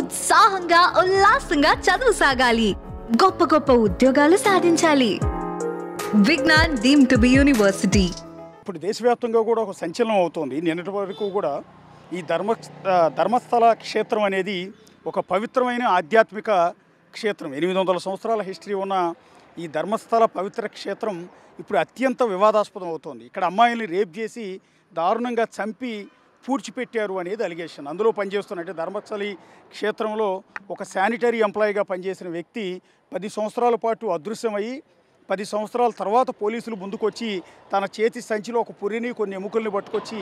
ఉత్సాహంగా ఉల్లాసంగా చదువు సాగాలి, గొప్ప గొప్ప ఉద్యోగాలు సాధించాలి. Vignan deemed to be university. ఇప్పుడు దేశవ్యాప్తంగా కూడా ఒక సంచలనం అవుతోంది. నిన్నటి వరకు కూడా ఈ ధర్మస్థల క్షేత్రం అనేది ఒక పవిత్రమైన ఆధ్యాత్మిక క్షేత్రం. 800 సంవత్సరాల హిస్టరీ ఉన్న ఈ ధర్మస్థల పవిత్ర క్షేత్రం ఇప్పుడు అత్యంత వివాదాస్పదం అవుతోంది. ఇక్కడ అమ్మాయిల్ని రేప్ చేసి దారుణంగా చంపి పూడ్చిపెట్టారు అనేది అలిగేషన్. అందులో పనిచేస్తున్నట్టే ధర్మస్థలి క్షేత్రంలో ఒక శానిటరీ ఎంప్లాయీగా పనిచేసిన వ్యక్తి 10 సంవత్సరాల పాటు అదృశ్యమయ్యి 10 సంవత్సరాల తర్వాత పోలీసులు ముందుకొచ్చి తన చేతి సంచిలో ఒక పురిని కొన్ని ఎముకల్ని పట్టుకొచ్చి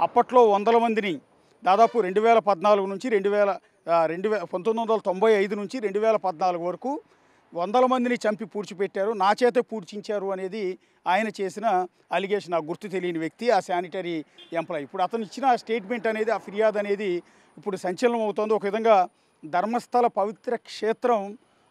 అప్పట్లో వందల మందిని దాదాపు 2014 నుంచి 1995 నుంచి 2014 వరకు వందల మందిని చంపి పూడ్చిపెట్టారు, నా చేతే పూడ్చించారు అనేది ఆయన చేసిన అలిగేషన్. ఆ గుర్తు తెలియని వ్యక్తి, ఆ శానిటరీ ఎంప్లాయీ. ఇప్పుడు అతను ఇచ్చిన స్టేట్మెంట్ అనేది, ఆ ఫిర్యాదు అనేది ఇప్పుడు సంచలనం అవుతోంది. ఒక విధంగా ధర్మస్థల పవిత్ర క్షేత్రం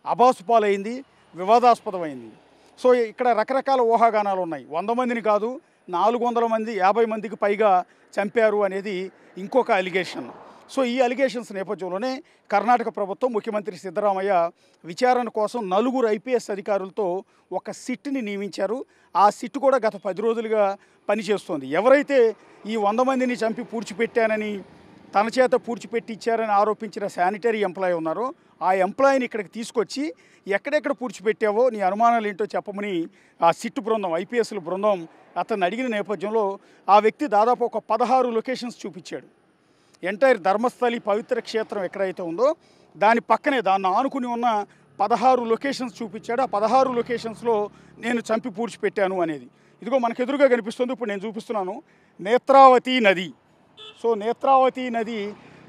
అబాసుపాలైంది, వివాదాస్పదమైంది. సో ఇక్కడ రకరకాల ఊహాగానాలు ఉన్నాయి. 100 మందిని కాదు 400 మంది, 50 మందికి పైగా చంపారు అనేది ఇంకొక అలిగేషన్. సో ఈ అలిగేషన్స్ నేపథ్యంలోనే కర్ణాటక ప్రభుత్వం, ముఖ్యమంత్రి సిద్ధరామయ్య విచారణ కోసం 4 IPS అధికారులతో ఒక సిట్ని నియమించారు. ఆ సిట్ కూడా గత 10 రోజులుగా పనిచేస్తోంది. ఎవరైతే ఈ 100 మందిని చంపి పూడ్చిపెట్టానని, తన చేత పూడ్చిపెట్టించారని ఆరోపించిన శానిటరీ ఎంప్లాయీ ఉన్నారో ఆ ఎంప్లాయీని ఇక్కడికి తీసుకొచ్చి ఎక్కడెక్కడ పూడ్చిపెట్టావో నీ అనుమానాలు ఏంటో చెప్పమని ఆ సిట్ బృందం, IPSల బృందం అతన్ని అడిగిన నేపథ్యంలో ఆ వ్యక్తి దాదాపు ఒక 16 లొకేషన్స్ చూపించాడు. ఎంటైర్ ధర్మస్థలి పవిత్ర క్షేత్రం ఎక్కడైతే ఉందో దాని పక్కనే, దాన్ని ఆనుకుని ఉన్న 16 లొకేషన్స్ చూపించాడు. ఆ 16 లొకేషన్స్లో నేను చంపి పూడ్చిపెట్టాను అనేది. ఇదిగో మనకు ఎదురుగా కనిపిస్తుంది, ఇప్పుడు నేను చూపిస్తున్నాను, నేత్రావతి నది. సో నేత్రావతి నది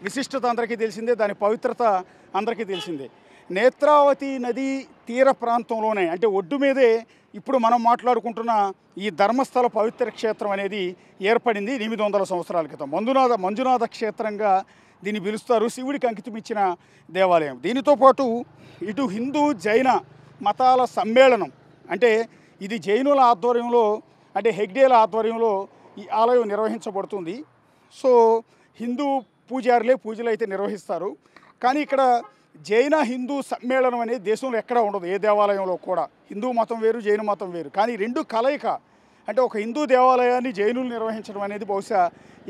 విశిష్టత అందరికీ తెలిసిందే, దాని పవిత్రత అందరికీ తెలిసిందే. నేత్రావతి నది తీర ప్రాంతంలోనే, అంటే ఒడ్డు మీదే ఇప్పుడు మనం మాట్లాడుకుంటున్న ఈ ధర్మస్థల పవిత్ర క్షేత్రం అనేది ఏర్పడింది 800 సంవత్సరాల క్రితం. మంజునాథ క్షేత్రంగా దీన్ని పిలుస్తారు. శివుడికి అంకితం ఇచ్చిన దేవాలయం. దీనితో పాటు ఇటు హిందూ జైన మతాల సమ్మేళనం, అంటే ఇది జైనుల ఆధ్వర్యంలో, అంటే హెగ్డేల ఆధ్వర్యంలో ఈ ఆలయం నిర్వహించబడుతుంది. సో హిందూ పూజారులే పూజలు అయితే నిర్వహిస్తారు. కానీ ఇక్కడ జైన హిందూ సమ్మేళనం అనేది దేశంలో ఎక్కడా ఉండదు, ఏ దేవాలయంలో కూడా. హిందూ మతం వేరు, జైన మతం వేరు, కానీ రెండు కలయిక. అంటే ఒక హిందూ దేవాలయాన్ని జైనులు నిర్వహించడం అనేది బహుశా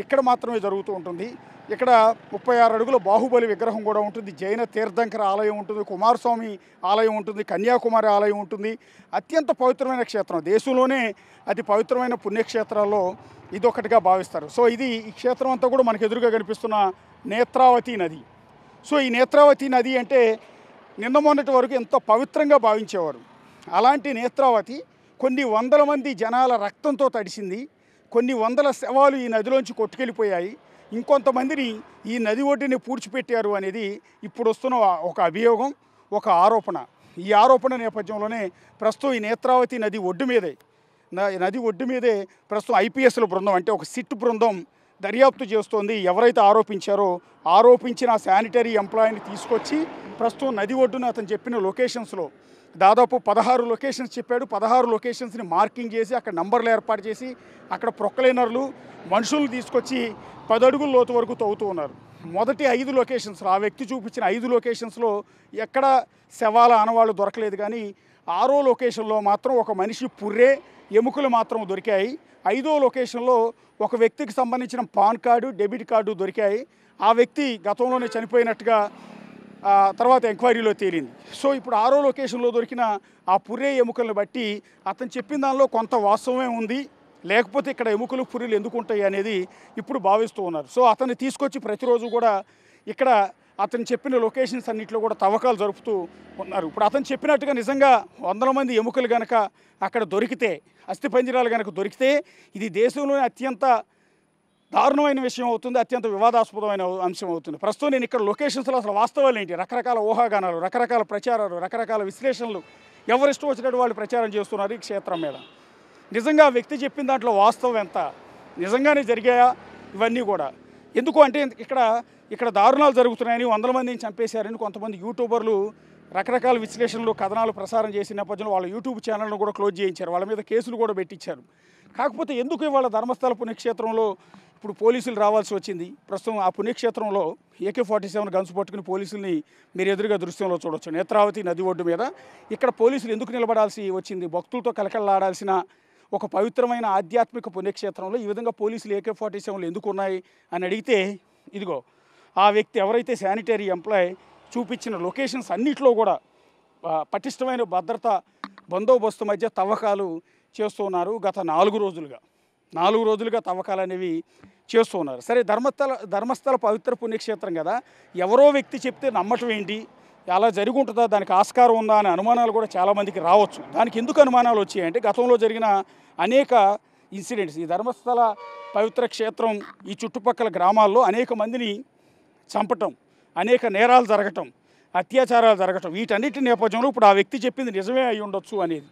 ఇక్కడ మాత్రమే జరుగుతూ ఉంటుంది. ఇక్కడ 36 అడుగుల బాహుబలి విగ్రహం కూడా ఉంటుంది, జైన తీర్థంకర ఆలయం ఉంటుంది, కుమారస్వామి ఆలయం ఉంటుంది, కన్యాకుమారి ఆలయం ఉంటుంది. అత్యంత పవిత్రమైన క్షేత్రం, దేశంలోనే అతి పవిత్రమైన పుణ్యక్షేత్రాల్లో ఇదొకటిగా భావిస్తారు. సో ఈ క్షేత్రం అంతా కూడా మనకు ఎదురుగా కనిపిస్తున్న నేత్రావతి నది. సో ఈ నేత్రావతి నది అంటే నిన్న మొన్నటి వరకు ఎంతో పవిత్రంగా భావించేవారు. అలాంటి నేత్రావతి కొన్ని వందల మంది జనాల రక్తంతో తడిసింది. కొన్ని వందల శవాలు ఈ నదిలోంచి కొట్టుకెళ్ళిపోయాయి. ఇంకొంతమందిని ఈ నది ఒడ్డుని పూడ్చిపెట్టారు అనేది ఇప్పుడు వస్తున్న ఒక అభియోగం, ఒక ఆరోపణ. ఈ ఆరోపణ నేపథ్యంలోనే ప్రస్తుతం ఈ నేత్రావతి నది ఒడ్డు మీదే ప్రస్తుతం IPSల బృందం, అంటే ఒక సిట్ బృందం దర్యాప్తు చేస్తోంది. ఎవరైతే ఆరోపించిన శానిటరీ ఎంప్లాయీని తీసుకొచ్చి ప్రస్తుతం నది ఒడ్డున అతను చెప్పిన లొకేషన్స్లో దాదాపు 16 లొకేషన్స్ చెప్పాడు. 16 లొకేషన్స్ని మార్కింగ్ చేసి అక్కడ నంబర్లు ఏర్పాటు చేసి అక్కడ ప్రొక్లైనర్లు, మనుషులను తీసుకొచ్చి 10 అడుగుల లోతు వరకు తవ్వుతూ ఉన్నారు. మొదటి 5 లొకేషన్స్లో, ఆ వ్యక్తి చూపించిన 5 లొకేషన్స్లో ఎక్కడ శవాల ఆనవాళ్ళు దొరకలేదు. కానీ 6వ లొకేషన్లో మాత్రం ఒక మనిషి పుర్రే, ఎముకలు మాత్రం దొరికాయి. 5వ లొకేషన్లో ఒక వ్యక్తికి సంబంధించిన పాన్ కార్డు, డెబిట్ కార్డు దొరికాయి. ఆ వ్యక్తి గతంలోనే చనిపోయినట్టుగా తర్వాత ఎంక్వైరీలో తేలింది. సో ఇప్పుడు 6వ లొకేషన్లో దొరికిన ఆ పుర్రే ఎముకలను బట్టి అతను చెప్పిన దానిలో కొంత వాస్తవమే ఉంది, లేకపోతే ఇక్కడ ఎముకలు పుర్రెలు ఎందుకు ఉంటాయి అనేది ఇప్పుడు భావిస్తూ ఉన్నారు. సో అతన్ని తీసుకొచ్చి ప్రతిరోజు కూడా ఇక్కడ అతను చెప్పిన లొకేషన్స్ అన్నింటిలో కూడా తవ్వకాలు జరుపుతూ ఉన్నారు. ఇప్పుడు అతను చెప్పినట్టుగా నిజంగా 100 మంది ఎముకలు కనుక అక్కడ దొరికితే, అస్థిపంజరాలు కనుక దొరికితే ఇది దేశంలోనే అత్యంత దారుణమైన విషయం అవుతుంది, అత్యంత వివాదాస్పదమైన అంశం అవుతుంది. ప్రస్తుతం నేను ఇక్కడ లొకేషన్స్లో అసలు వాస్తవాలు ఏంటి, రకరకాల ఊహాగానాలు, రకరకాల ప్రచారాలు, రకరకాల విశ్లేషణలు, ఎవరిష్టం వచ్చినట్టు వాళ్ళు ప్రచారం చేస్తున్నారు ఈ క్షేత్రం మీద. నిజంగా ఆ వ్యక్తి చెప్పిన దాంట్లో వాస్తవం ఎంత, నిజంగానే జరిగాయా ఇవన్నీ కూడా. ఎందుకు అంటే ఇక్కడ దారుణాలు జరుగుతున్నాయని, 100 మందిని చంపేశారని కొంతమంది యూట్యూబర్లు రకరకాల విశ్లేషణలు, కథనాలు ప్రసారం చేసిన నేపథ్యంలో వాళ్ళ యూట్యూబ్ ఛానల్ను కూడా క్లోజ్ చేయించారు, వాళ్ళ మీద కేసులు కూడా పెట్టించారు. కాకపోతే ఎందుకు ఇవాళ ధర్మస్థల పుణ్యక్షేత్రంలో ఇప్పుడు పోలీసులు రావాల్సి వచ్చింది. ప్రస్తుతం ఆ పుణ్యక్షేత్రంలో AK-47 గన్స్ పట్టుకుని పోలీసుల్ని మీరు ఎదురుగా దృశ్యంలో చూడొచ్చు. నేత్రావతి నది ఒడ్డు మీద ఇక్కడ పోలీసులు ఎందుకు నిలబడాల్సి వచ్చింది? భక్తులతో కలకల్లాడాల్సిన ఒక పవిత్రమైన ఆధ్యాత్మిక పుణ్యక్షేత్రంలో ఈ విధంగా పోలీసులు AK-47లు ఎందుకు ఉన్నాయి అని అడిగితే, ఇదిగో ఆ వ్యక్తి ఎవరైతే శానిటరీ ఎంప్లాయ్ చూపించిన లొకేషన్స్ అన్నిట్లో కూడా పటిష్టమైన భద్రత బందోబస్తు మధ్య తవ్వకాలు చేస్తున్నారు. గత 4 రోజులుగా తవ్వకాలు అనేవి చేస్తూ ఉన్నారు. సరే, ధర్మస్థల పవిత్ర పుణ్యక్షేత్రం కదా, ఎవరో వ్యక్తి చెప్తే నమ్మటం ఏంటి? అలా జరిగి ఉంటుందా, దానికి ఆస్కారం ఉందా అనే అనుమానాలు కూడా చాలామందికి రావచ్చు. దానికి ఎందుకు అనుమానాలు వచ్చాయంటే, గతంలో జరిగిన అనేక ఇన్సిడెంట్స్, ఈ ధర్మస్థల పవిత్ర క్షేత్రం ఈ చుట్టుపక్కల గ్రామాల్లో అనేక మందిని చంపటం, అనేక నేరాలు జరగటం, అత్యాచారాలు జరగటం, వీటన్నిటి నేపథ్యంలో ఇప్పుడు ఆ వ్యక్తి చెప్పింది నిజమే అయి ఉండొచ్చు అనేది.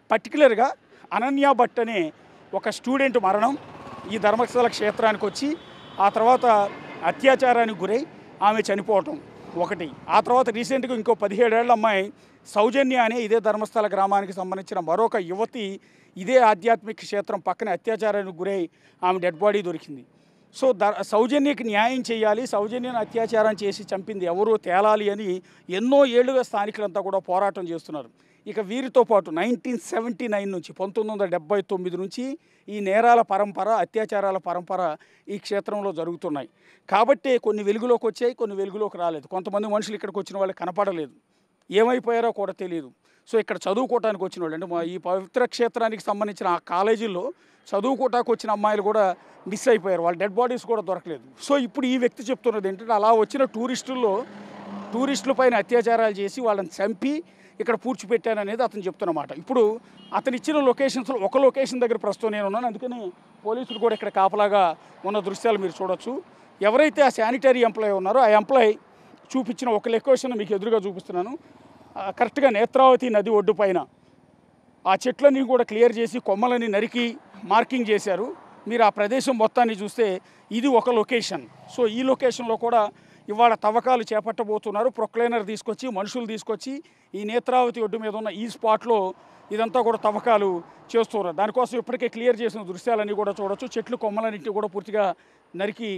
పర్టికులర్గా అనన్య భట్ అనే ఒక స్టూడెంట్ మరణం, ఈ ధర్మస్థల క్షేత్రానికి వచ్చి ఆ తర్వాత అత్యాచారానికి గురై ఆమె చనిపోవటం ఒకటి. ఆ తర్వాత రీసెంట్గా ఇంకో 17 ఏళ్ల అమ్మాయి సౌజన్య అనే ఇదే ధర్మస్థల గ్రామానికి సంబంధించిన మరొక యువతి ఇదే ఆధ్యాత్మిక క్షేత్రం పక్కన అత్యాచారానికి గురై ఆమె డెడ్ బాడీ దొరికింది. సో సౌజన్యకి న్యాయం చేయాలి, సౌజన్యను అత్యాచారం చేసి చంపింది ఎవరో తేలాలి అని ఎన్నో ఏళ్లుగా స్థానికులంతా కూడా పోరాటం చేస్తున్నారు. ఇక వీరితో పాటు 1979 నుంచి 1979 నుంచి ఈ నేరాల పరంపర, అత్యాచారాల పరంపర ఈ క్షేత్రంలో జరుగుతున్నాయి. కాబట్టే కొన్ని వెలుగులోకి వచ్చాయి, కొన్ని వెలుగులోకి రాలేదు. కొంతమంది మనుషులు ఇక్కడికి వచ్చిన వాళ్ళు కనపడలేదు, ఏమైపోయారో కూడా తెలియదు. సో ఇక్కడ చదువుకోవటానికి వచ్చిన వాళ్ళు, అంటే ఈ పవిత్ర క్షేత్రానికి సంబంధించిన ఆ కాలేజీల్లో చదువుకోవటానికి వచ్చిన అమ్మాయిలు కూడా మిస్ అయిపోయారు, వాళ్ళ డెడ్ బాడీస్ కూడా దొరకలేదు. సో ఇప్పుడు ఈ వ్యక్తి చెప్తున్నది ఏంటంటే, అలా వచ్చిన టూరిస్టుల పైన అత్యాచారాలు చేసి వాళ్ళని చంపి ఇక్కడ పూడ్చిపెట్టాననేది అతను చెప్తున్నమాట. ఇప్పుడు అతను ఇచ్చిన లొకేషన్స్లో ఒక లొకేషన్ దగ్గర ప్రస్తుతం నేను ఉన్నాను, అందుకని పోలీసులు కూడా ఇక్కడ కాపలాగా ఉన్న దృశ్యాలు మీరు చూడొచ్చు. ఎవరైతే ఆ శానిటరీ ఎంప్లాయ్ ఉన్నారో ఆ ఎంప్లాయ్ చూపించిన ఒక లొకేషన్ మీకు ఎదురుగా చూపిస్తున్నాను. కరెక్ట్గా నేత్రావతి నది ఒడ్డు పైన ఆ చెట్లన్నీ కూడా క్లియర్ చేసి కొమ్మలని నరికి మార్కింగ్ చేశారు. మీరు ఆ ప్రదేశం మొత్తాన్ని చూస్తే ఇది ఒక లొకేషన్. సో ఈ లొకేషన్లో కూడా ఇవాళ తవ్వకాలు చేపట్టబోతున్నారు. ప్రొక్లైనర్ తీసుకొచ్చి, మనుషులు తీసుకొచ్చి ఈ నేత్రావతి ఒడ్డు మీద ఉన్న ఈ స్పాట్లో ఇదంతా కూడా తవ్వకాలు చేస్తున్నారు. దానికోసం ఇప్పటికే క్లియర్ చేసిన దృశ్యాలన్నీ కూడా చూడొచ్చు. చెట్లు కొమ్మలన్నింటినీ కూడా పూర్తిగా నరికి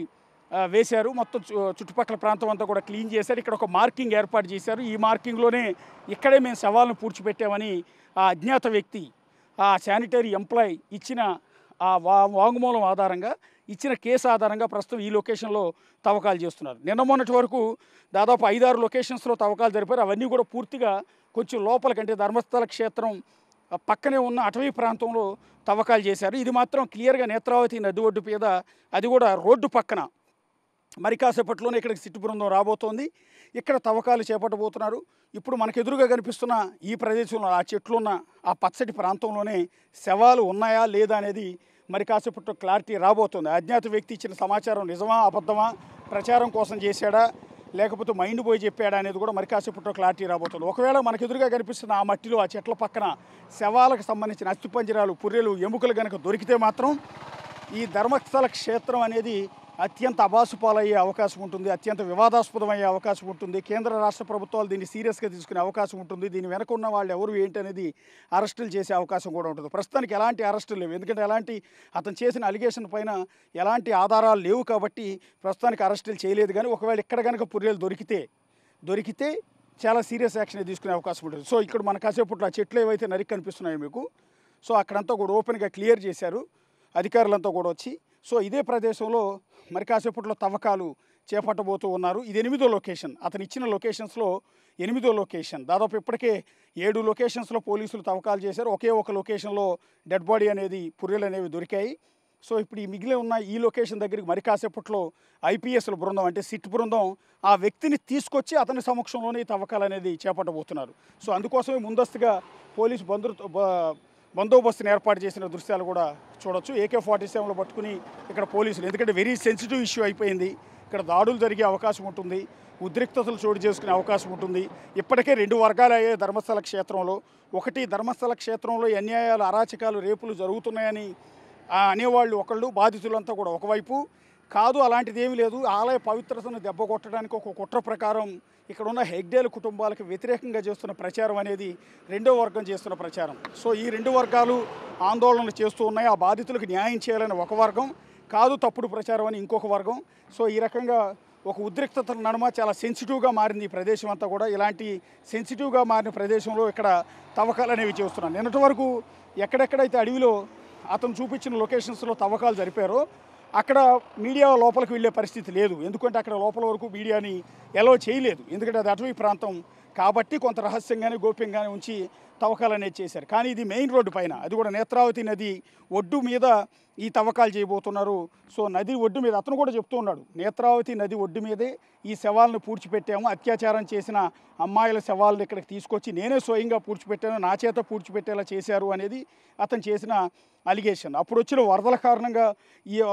వేశారు. మొత్తం చుట్టుపక్కల ప్రాంతం అంతా కూడా క్లీన్ చేశారు. ఇక్కడ ఒక మార్కింగ్ ఏర్పాటు చేశారు. ఈ మార్కింగ్లోనే ఇక్కడే మేము శవాలను పూడ్చిపెట్టామని ఆ అజ్ఞాత వ్యక్తి, ఆ శానిటరీ ఎంప్లాయ్ ఇచ్చిన ఆ వాంగ్మూలం ఆధారంగా, ఇచ్చిన కేసు ఆధారంగా ప్రస్తుతం ఈ లొకేషన్లో తవ్వకాలు చేస్తున్నారు. నిన్న మొన్నటి వరకు దాదాపు 5-6 లొకేషన్స్లో తవ్వకాలు జరిపారు. అవన్నీ కూడా పూర్తిగా కొంచెం లోపలికంటే ధర్మస్థల క్షేత్రం పక్కనే ఉన్న అటవీ ప్రాంతంలో తవ్వకాలు చేశారు. ఇది మాత్రం క్లియర్గా నేత్రావతి నది ఒడ్డు మీద, అది కూడా రోడ్డు పక్కన. మరి కాసేపట్లోనే ఇక్కడికి సిట్టు బృందం రాబోతోంది. ఇక్కడ తవ్వకాలు చేపట్టబోతున్నారు. ఇప్పుడు మనకు ఎదురుగా కనిపిస్తున్న ఈ ప్రదేశంలో ఆ చెట్లున్న ఆ పచ్చటి ప్రాంతంలోనే శవాలు ఉన్నాయా లేదా అనేది మరి కాసేపట్లో క్లారిటీ రాబోతుంది. అజ్ఞాత వ్యక్తి ఇచ్చిన సమాచారం నిజమా అబద్ధమా, ప్రచారం కోసం చేశాడా లేకపోతే మైండ్ పోయి చెప్పాడా అనేది కూడా మరి కాసేపట్లో క్లారిటీ రాబోతుంది. ఒకవేళ మనకు ఎదురుగా కనిపిస్తున్న ఆ మట్టిలో, ఆ చెట్ల పక్కన శవాలకు సంబంధించిన అస్థిపంజరాలు, పుర్రెలు, ఎముకలు కనుక దొరికితే మాత్రం ఈ ధర్మస్థల క్షేత్రం అనేది అత్యంత అబాసుపాలయ్యే అవకాశం ఉంటుంది, అత్యంత వివాదాస్పదమయ్యే అవకాశం ఉంటుంది. కేంద్ర రాష్ట్ర ప్రభుత్వాలు దీన్ని సీరియస్గా తీసుకునే అవకాశం ఉంటుంది. దీని వెనక ఉన్న వాళ్ళు ఎవరు ఏంటి అనేది అరెస్టులు చేసే అవకాశం కూడా ఉంటుంది. ప్రస్తుతానికి ఎలాంటి అరెస్టులు లేవు, ఎందుకంటే అతను చేసిన అలిగేషన్ పైన ఎలాంటి ఆధారాలు లేవు కాబట్టి ప్రస్తుతానికి అరెస్టులు చేయలేదు. కానీ ఒకవేళ ఇక్కడ కనుక పుర్రెలు దొరికితే చాలా సీరియస్ యాక్షన్ తీసుకునే అవకాశం ఉంటుంది. సో ఇక్కడ మన కాసేపట్లో ఆ చెట్లు ఏవైతే నరికి కనిపిస్తున్నాయో మీకు, సో అక్కడంతా కూడా ఓపెన్గా క్లియర్ చేశారు అధికారులంతా కూడా వచ్చి. సో ఇదే ప్రదేశంలో మరి కాసేపట్లో తవ్వకాలు చేపట్టబోతూ ఉన్నారు. ఇది 8వ లొకేషన్. అతను ఇచ్చిన లొకేషన్స్లో 8వ లొకేషన్. దాదాపు ఇప్పటికే 7 లొకేషన్స్లో పోలీసులు తవ్వకాలు చేశారు. ఒకే ఒక లొకేషన్లో డెడ్ బాడీ అనేది, పుర్రెలు అనేవి దొరికాయి. సో ఇప్పుడు ఈ మిగిలి ఉన్న ఈ లొకేషన్ దగ్గరికి మరి కాసేపట్లో ఐపీఎస్ల బృందం, అంటే సిట్ బృందం ఆ వ్యక్తిని తీసుకొచ్చి అతని సమక్షంలోనే ఈ తవ్వకాలు అనేది చేపట్టబోతున్నారు. సో అందుకోసమే ముందస్తుగా పోలీసు బందోబస్తుని ఏర్పాటు చేసిన దృశ్యాలు కూడా చూడొచ్చు. AK-47 పట్టుకుని ఇక్కడ పోలీసులు, ఎందుకంటే వెరీ సెన్సిటివ్ ఇష్యూ అయిపోయింది, ఇక్కడ దాడులు జరిగే అవకాశం ఉంటుంది, ఉద్రిక్తతలు చోటు చేసుకునే అవకాశం ఉంటుంది. ఇప్పటికే 2 వర్గాలు అయ్యాయి ధర్మస్థల క్షేత్రంలో. ఒకటి, ధర్మస్థల క్షేత్రంలో అన్యాయాలు, అరాచకాలు, రేపులు జరుగుతున్నాయని అనేవాళ్ళు ఒకళ్ళు, బాధితులంతా కూడా ఒకవైపు. కాదు, అలాంటిది ఏమీ లేదు, ఆలయ పవిత్రతను దెబ్బ కొట్టడానికి ఒక కుట్ర ప్రకారం ఇక్కడ ఉన్న హెగ్డేల కుటుంబాలకు వ్యతిరేకంగా చేస్తున్న ప్రచారం అనేది 2వ వర్గం చేస్తున్న ప్రచారం. సో ఈ 2 వర్గాలు ఆందోళనలు చేస్తూ ఉన్నాయి. ఆ బాధితులకు న్యాయం చేయాలని ఒక వర్గం, కాదు తప్పుడు ప్రచారం అని ఇంకొక వర్గం. సో ఈ రకంగా ఒక ఉద్రిక్తత నడుమ చాలా సెన్సిటివ్గా మారింది ఈ ప్రదేశం అంతా కూడా. ఇలాంటి సెన్సిటివ్గా మారిన ప్రదేశంలో ఇక్కడ తవ్వకాలు అనేవి చేస్తున్నాను. నిన్నటి వరకు ఎక్కడెక్కడైతే అడవిలో అతను చూపించిన లొకేషన్స్లో తవ్వకాలు జరిపారో అక్కడ మీడియా లోపలికి వెళ్ళే పరిస్థితి లేదు. ఎందుకంటే అక్కడ లోపల వరకు మీడియాని ఎలో చేయలేదు. ఎందుకంటే అది అటవీ ప్రాంతం కాబట్టి కొంత రహస్యంగానే గోప్యంగానే ఉంచి తవ్వకాలు అనేది చేశారు. కానీ ఇది మెయిన్ రోడ్డు పైన, అది కూడా నేత్రావతి నది ఒడ్డు మీద ఈ తవ్వకాలు చేయబోతున్నారు. సో నది ఒడ్డు మీద అతను కూడా చెప్తూ ఉన్నాడు, నేత్రావతి నది ఒడ్డు మీదే ఈ శవాలను పూడ్చిపెట్టాము, అత్యాచారం చేసిన అమ్మాయిల శవాలను ఇక్కడికి తీసుకొచ్చి నేనే స్వయంగా పూడ్చిపెట్టాను, నా చేత పూడ్చిపెట్టేలా చేశారు అనేది అతను చేసిన అలిగేషన్. అప్పుడు వచ్చిన వరదల కారణంగా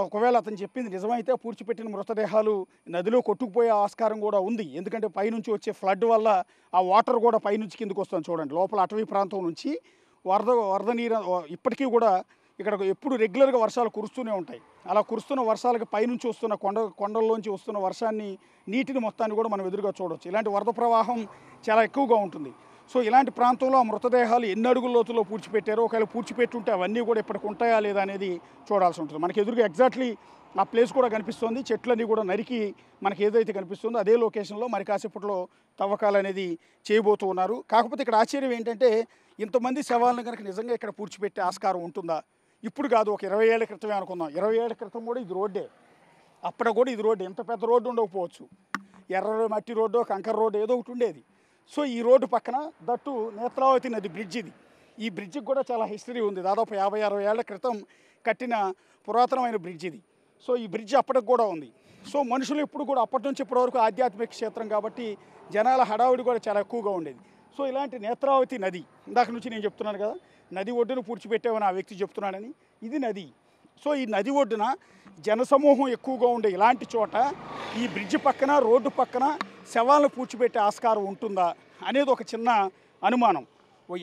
ఒకవేళ అతను చెప్పింది నిజమైతే పూడ్చిపెట్టిన మృతదేహాలు నదిలో కొట్టుకుపోయే ఆస్కారం కూడా ఉంది. ఎందుకంటే పైనుంచి వచ్చే ఫ్లడ్ వల్ల ఆ వాటర్ కూడా పైనుంచి కిందకు వస్తుంది. చూడండి, లోపల అటవీ ప్రాంతం నుంచి వరద నీరు ఇప్పటికీ కూడా ఇక్కడ ఎప్పుడు రెగ్యులర్గా వర్షాలు కురుస్తూనే ఉంటాయి. అలా కురుస్తున్న వర్షాలకు పైనుంచి వస్తున్న కొండల్లోంచి వస్తున్న వర్షాన్ని, నీటిని మొత్తాన్ని కూడా మనం ఎదురుగా చూడవచ్చు. ఇలాంటి వరద ప్రవాహం చాలా ఎక్కువగా ఉంటుంది. సో ఇలాంటి ప్రాంతంలో ఆ మృతదేహాలు ఎన్ని అడుగుల లోతులో పూడ్చిపెట్టారో, ఒకవేళ పూడ్చిపెట్టుంటే అవన్నీ కూడా ఇప్పటికి ఉంటాయా లేదా అనేది చూడాల్సి ఉంటుంది. మనకి ఎదురుగా ఎగ్జాక్ట్లీ ఆ ప్లేస్ కూడా కనిపిస్తుంది. చెట్లన్నీ కూడా నరికి మనకి ఏదైతే కనిపిస్తుందో అదే లొకేషన్లో మరి కాసేపట్లో తవ్వకాలు అనేది చేయబోతూ ఉన్నారు. కాకపోతే ఇక్కడ ఆశ్చర్యం ఏంటంటే, ఇంతమంది శవాలను కనుక నిజంగా ఇక్కడ పూడ్చిపెట్టే ఆస్కారం ఉంటుందా? ఇప్పుడు కాదు, ఒక 20 ఏళ్ల క్రితమే అనుకుందాం. 20 ఏళ్ల క్రితం కూడా ఇది రోడ్డే, అప్పుడు కూడా ఇది రోడ్డు. ఎంత పెద్ద రోడ్డు ఉండకపోవచ్చు, ఎర్ర మట్టి రోడ్డు, కంకర రోడ్డు ఏదో ఒకటి ఉండేది. సో ఈ రోడ్డు పక్కన దట్టు నేత్రావతి నది బ్రిడ్జ్ ఇది. ఈ బ్రిడ్జికి కూడా చాలా హిస్టరీ ఉంది. దాదాపు 50-60 ఏళ్ల క్రితం కట్టిన పురాతనమైన బ్రిడ్జ్ ఇది. సో ఈ బ్రిడ్జ్ అప్పటికి కూడా ఉంది. సో మనుషులు ఇప్పుడు కూడా అప్పటి నుంచి ఇప్పటి వరకు ఆధ్యాత్మిక క్షేత్రం కాబట్టి జనాల హడావుడి కూడా చాలా ఎక్కువగా ఉండేది. సో ఇలాంటి నేత్రావతి నది, ఇందాక నుంచి నేను చెప్తున్నాను కదా, నది ఒడ్డును పూడ్చిపెట్టామని ఆ వ్యక్తి చెప్తున్నాడని. ఇది నది. సో ఈ నది ఒడ్డున జనసమూహం ఎక్కువగా ఉండే ఇలాంటి చోట ఈ బ్రిడ్జ్ పక్కన, రోడ్డు పక్కన శవాలను పూడ్చిపెట్టే ఆస్కారం ఉంటుందా అనేది ఒక చిన్న అనుమానం.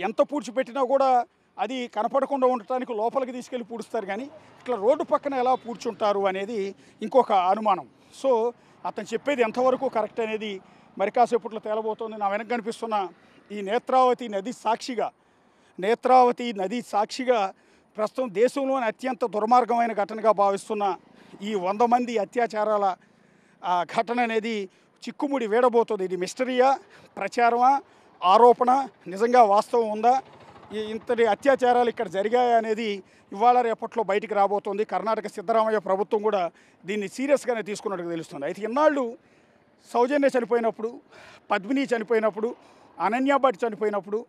ఎంత పూడ్చిపెట్టినా కూడా అది కనపడకుండా ఉండటానికి లోపలికి తీసుకెళ్ళి పూడుస్తారు, కానీ ఇట్లా రోడ్డు పక్కన ఎలా పూడ్చుంటారు అనేది ఇంకొక అనుమానం. సో అతను చెప్పేది ఎంతవరకు కరెక్ట్ అనేది మరి కాసేపట్లో తేలబోతోంది. నా వెనక కనిపిస్తున్న ఈ నేత్రావతి నది సాక్షిగా ప్రస్తుతం దేశంలోని అత్యంత దుర్మార్గమైన ఘటనగా భావిస్తున్న ఈ 100 మంది అత్యాచారాల ఘటన అనేది చిక్కుముడి వీడబోతుంది. ఇది మిస్టరీయా, ప్రచారమా, ఆరోపణ, నిజంగా వాస్తవం ఉందా, ఇంతటి అత్యాచారాలు ఇక్కడ జరిగాయా అనేది ఇవాళ రేపట్లో బయటికి రాబోతోంది. కర్ణాటక సిద్ధరామయ్య ప్రభుత్వం కూడా దీన్ని సీరియస్గానే తీసుకున్నట్టుగా తెలుస్తుంది. అయితే ఇన్నాళ్ళు సౌజన్య చనిపోయినప్పుడు, పద్మిని చనిపోయినప్పుడు, అనన్య భట్ చనిపోయినప్పుడు,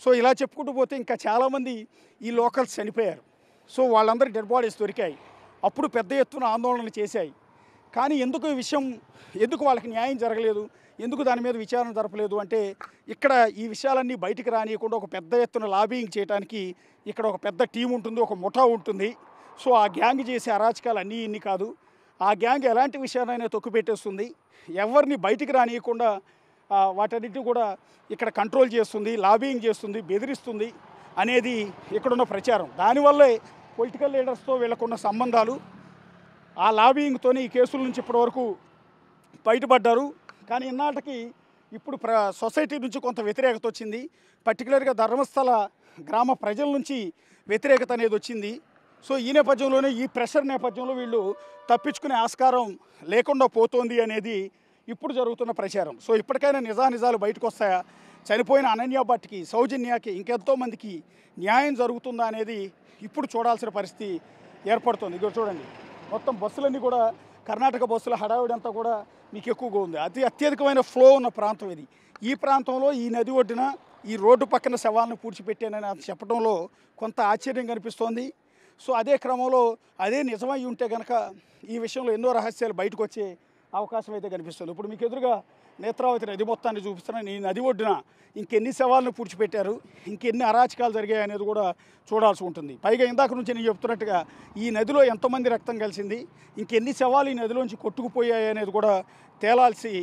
సో ఇలా చెప్పుకుంటూ పోతే ఇంకా చాలామంది ఈ లోకల్స్ చనిపోయారు. సో వాళ్ళందరి డెడ్ బాడీస్ దొరికాయి. అప్పుడు పెద్ద ఎత్తున ఆందోళనలు చేశాయి. కానీ ఎందుకు ఈ విషయం, ఎందుకు వాళ్ళకి న్యాయం జరగలేదు, ఎందుకు దాని మీద విచారణ జరపలేదు అంటే, ఇక్కడ ఈ విషయాలన్నీ బయటికి రానియకుండా ఒక పెద్ద ఎత్తున లాబింగ్ చేయడానికి ఇక్కడ ఒక పెద్ద టీం ఉంటుంది, ఒక ముఠా ఉంటుంది. సో ఆ గ్యాంగ్ చేసే అరాచకాలు అన్నీ ఇన్ని కాదు. ఆ గ్యాంగ్ ఎలాంటి విషయాలైనా తొక్కిపెట్టేస్తుంది, ఎవరిని బయటికి రానియకుండా వాటన్నిటిని కూడా ఇక్కడ కంట్రోల్ చేస్తుంది, లాబింగ్ చేస్తుంది, బెదిరిస్తుంది అనేది ఇక్కడున్న ప్రచారం. దానివల్లే పొలిటికల్ లీడర్స్తో వీళ్ళకున్న సంబంధాలు, ఆ లాబింగ్తోనే ఈ కేసుల నుంచి ఇప్పటివరకు బయటపడ్డారు. కానీ ఇన్నాటికి ఇప్పుడు సొసైటీ నుంచి కొంత వ్యతిరేకత వచ్చింది. పర్టికులర్గా ధర్మస్థల గ్రామ ప్రజల నుంచి వ్యతిరేకత అనేది వచ్చింది. సో ఈ నేపథ్యంలోనే, ఈ ప్రెషర్ నేపథ్యంలో వీళ్ళు తప్పించుకునే ఆస్కారం లేకుండా పోతోంది అనేది ఇప్పుడు జరుగుతున్న ప్రచారం. సో ఇప్పటికైనా నిజాలు బయటకు వస్తాయా, చనిపోయిన అనన్య భట్కి, సౌజన్యకి, ఇంకెంతోమందికి న్యాయం జరుగుతుందా అనేది ఇప్పుడు చూడాల్సిన పరిస్థితి ఏర్పడుతుంది. ఇదిగో చూడండి, మొత్తం బస్సులన్నీ కూడా, కర్ణాటక బస్సుల హడావిడి అంతా కూడా మీకు ఎక్కువగా ఉంది. అత్యధికమైన ఫ్లో ఉన్న ప్రాంతం ఇది. ఈ ప్రాంతంలో ఈ నది ఒడ్డున ఈ రోడ్డు పక్కన శవాలను పూడ్చిపెట్టానని చెప్పడంలో కొంత ఆశ్చర్యం కనిపిస్తోంది. సో అదే క్రమంలో అదే నిజమై ఉంటే కనుక ఈ విషయంలో ఎన్నో రహస్యాలు బయటకు వచ్చే అవకాశం అయితే కనిపిస్తుంది. ఇప్పుడు మీకు ఎదురుగా నేత్రావతి నది మొత్తాన్ని చూపిస్తున్నాను. ఈ నది ఒడ్డున ఇంకెన్ని శవాలను పూడ్చిపెట్టారు, ఇంకెన్ని అరాచకాలు జరిగాయి అనేది కూడా చూడాల్సి ఉంటుంది. పైగా ఇందాక నుంచి నేను చెప్తున్నట్టుగా ఈ నదిలో ఎంతమంది రక్తం కలిసింది, ఇంకెన్ని శవాలు ఈ నదిలోంచి కొట్టుకుపోయాయి అనేది కూడా తేలాల్సి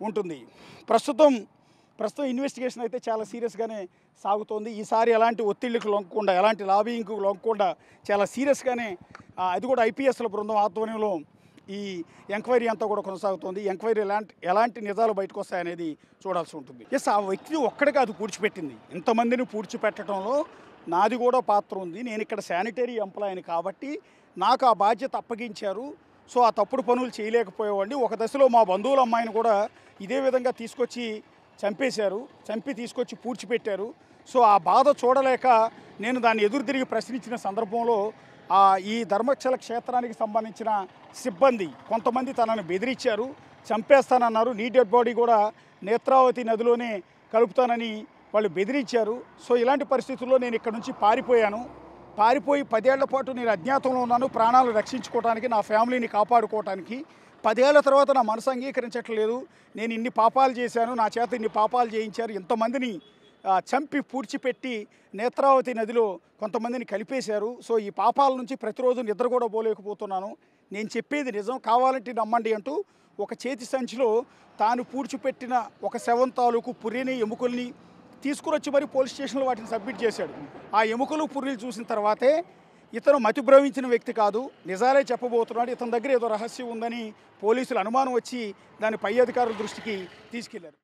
ఉంటుంది. ప్రస్తుతం ఇన్వెస్టిగేషన్ అయితే చాలా సీరియస్గానే సాగుతోంది. ఈసారి ఎలాంటి ఒత్తిళ్లకు లొంగకుండా, ఎలాంటి లాబింగ్కు లొంగకుండా చాలా సీరియస్గానే, అది కూడా ఐపీఎస్ల బృందం ఆధ్వర్యంలో ఈ ఎంక్వైరీ అంతా కూడా కొనసాగుతోంది. ఎంక్వైరీ ఎలాంటి నిజాలు బయటకు వస్తాయనేది చూడాల్సి ఉంటుంది. ఎస్, ఆ వ్యక్తి ఒక్కడిగా అది పూడ్చిపెట్టింది. ఇంతమందిని పూడ్చిపెట్టడంలో నాది కూడా పాత్ర ఉంది. నేను ఇక్కడ శానిటరీ ఎంప్లాయీని కాబట్టి నాకు ఆ బాధ్యత అప్పగించారు. సో ఆ తప్పుడు పనులు చేయలేకపోయేవాడిని. ఒక దశలో మా బంధువుల అమ్మాయిని కూడా ఇదే విధంగా తీసుకొచ్చి చంపేశారు. చంపి తీసుకొచ్చి పూడ్చిపెట్టారు. సో ఆ బాధ చూడలేక నేను దాన్ని ఎదురు తిరిగి ప్రశ్నించిన సందర్భంలో ఈ ధర్మక్షల క్షేత్రానికి సంబంధించిన సిబ్బంది కొంతమంది తనను బెదిరించారు, చంపేస్తానన్నారు. నీ డెడ్ బాడీ కూడా నేత్రావతి నదిలోనే కలుపుతానని వాళ్ళు బెదిరించారు. సో ఇలాంటి పరిస్థితుల్లో నేను ఇక్కడ నుంచి పారిపోయి 10 ఏళ్ల పాటు నేను అజ్ఞాతంలో ఉన్నాను, ప్రాణాలు రక్షించుకోవడానికి, నా ఫ్యామిలీని కాపాడుకోవడానికి. 10 ఏళ్ల తర్వాత నా మనసు అంగీకరించట్లేదు. నేను ఇన్ని పాపాలు చేశాను, నా చేత ఇన్ని పాపాలు చేయించారు, ఇంతమందిని చంపి పూడ్చిపెట్టి నేత్రావతి నదిలో కొంతమందిని కలిపేశారు. సో ఈ పాపాల నుంచి ప్రతిరోజు నిద్ర కూడా పోలేకపోతున్నాను. నేను చెప్పేది నిజం, కావాలంటే నమ్మండి అంటూ ఒక చేతి సంచిలో తాను పూడ్చిపెట్టిన ఒక శవం తాలూకు పుర్రెని, ఎముకల్ని తీసుకురొచ్చి మరి పోలీస్ స్టేషన్లో వాటిని సబ్మిట్ చేశాడు. ఆ ఎముకలు పుర్రెలు చూసిన తర్వాతే ఇతను మతిభ్రమించిన వ్యక్తి కాదు, నిజాలే చెప్పబోతున్నాడు, ఇతని దగ్గర ఏదో రహస్యం ఉందని పోలీసులు అనుమానం వచ్చి దాన్ని పై అధికారుల దృష్టికి తీసుకెళ్లారు.